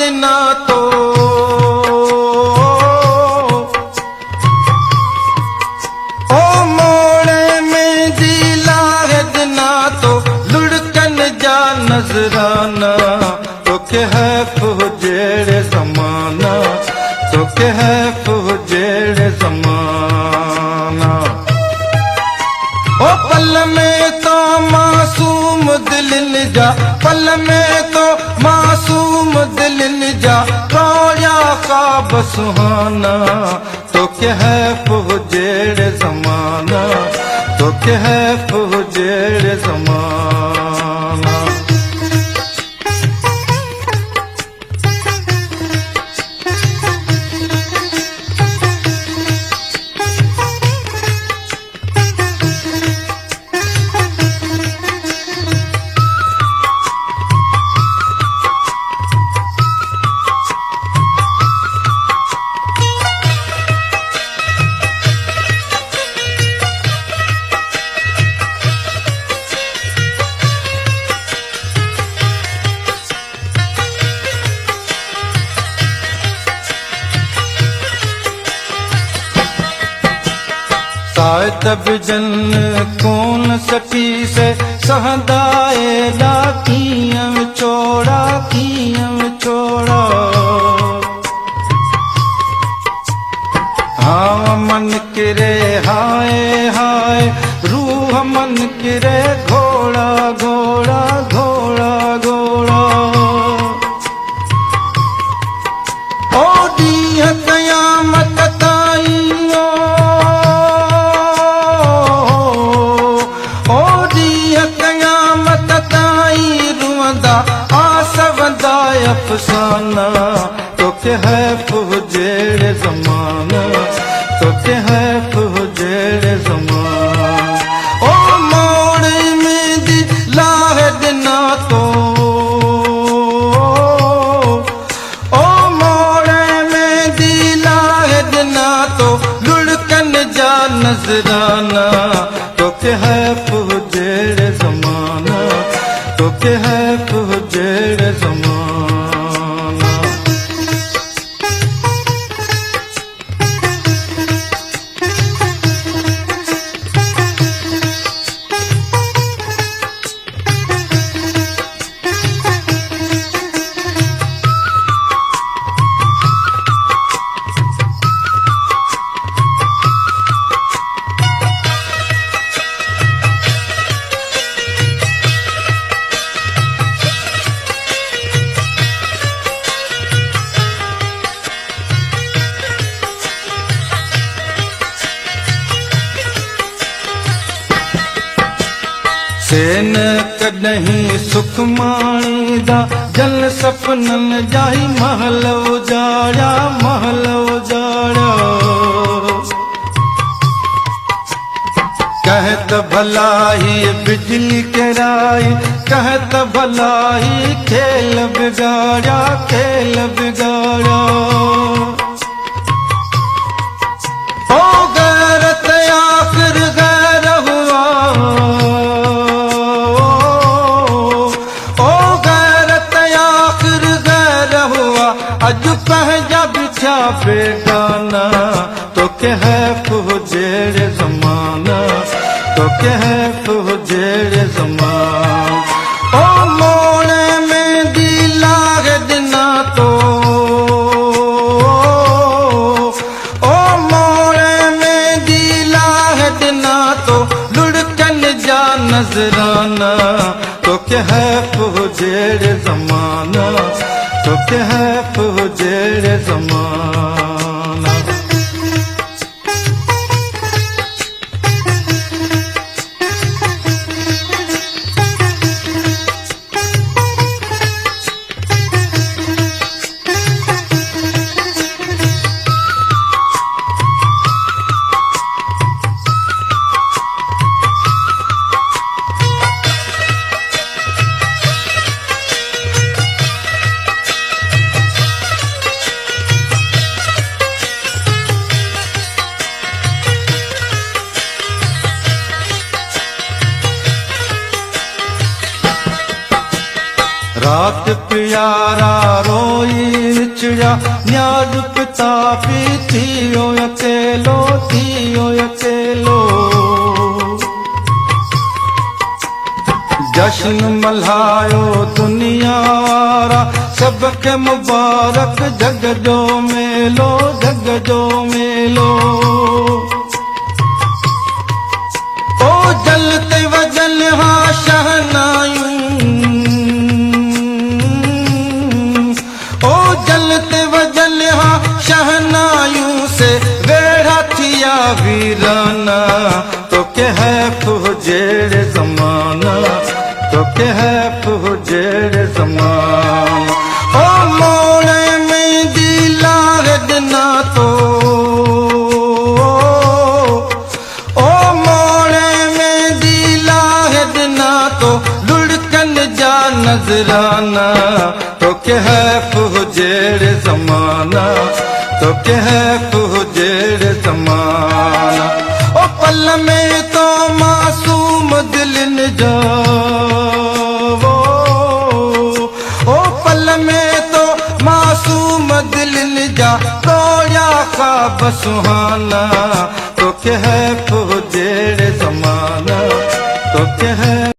दिना तो ओ मोड़े में दिला है दिना तो लुढ़कन जा नजराना तो के है फुजेड़े जमाना तो के है फुजेड़े जमाना ओ पल में तो मासूम दिल जा पल में तो मासूम दिल जा रोया ख्वाब सुहाना तो क्या है फुजेड़े जमाना तो क्या है फुजेड़े जमाना तब जन कौन सकी से सहदाए लाकियम चोड़ा कियम चोड़ा हाँ मन किरे हाय हाय रूह मन किरे घोड़ा घोड़ा घोड़ा घोड़ा ओ दी कयामत ताई अफसाना तो क्या है फुजेड़े जमाना तो क्या है फुजेड़े जमाना ओ मोड़ में दिला है दिना तो ओ मोड़ में दिला है दिना तो लुढ़कन जा नजराना तो क्या है फुजेड़े जमाना तो क्या है फुजेड़े जमाना सेन कॾहिं सुख माणीदा जल सपनन जाई महल उजाड़ा महल उजाड़ा कहत भलाई बिजली केराई कहत भलाई खेल बिगाड़ा खेल बिगाड़ा ओ गैरत आखिर गैर हुआ अज पहजा बिछा बेगाना तो क्या है फुजेड़े जमाना तो क्या है फुजेड़े जमाना ओ मोड़े में दिला है दिना तो ओ मोड़े में दिला है दिना तो लुढ़कन जा नजराना तो क्या है फुजेड़े जमाना तो क्या है फुजेड़े जमाना रात प्यारा रोई चिड़िया न्याज पिता पी थियो अकेलो जश्न मल्हायो दुनिया वारा सबके मुबारक जग जो मेलो ओ जलते वजल हा शहनायूं ओ जलते वजल हा शहनायूं से वेड़ा थिया वीराना तो के है पुजेड़े ज़माना तो के है पुजेड़े ज़माना ओ मोड़े में दिला रदना तो ओ मोड़े में दिला रदना तो लुढ़कन जा नजराना तो के है पुजेड़े ज़माना तो के है पुजेड़े ज़माना ओ पल में तो मासूम दिल न जावो ओ पल में तो मासूम दिल न जा तोया ख्वाब सुहाना तो के है पुजेड़े ज़माना तो के है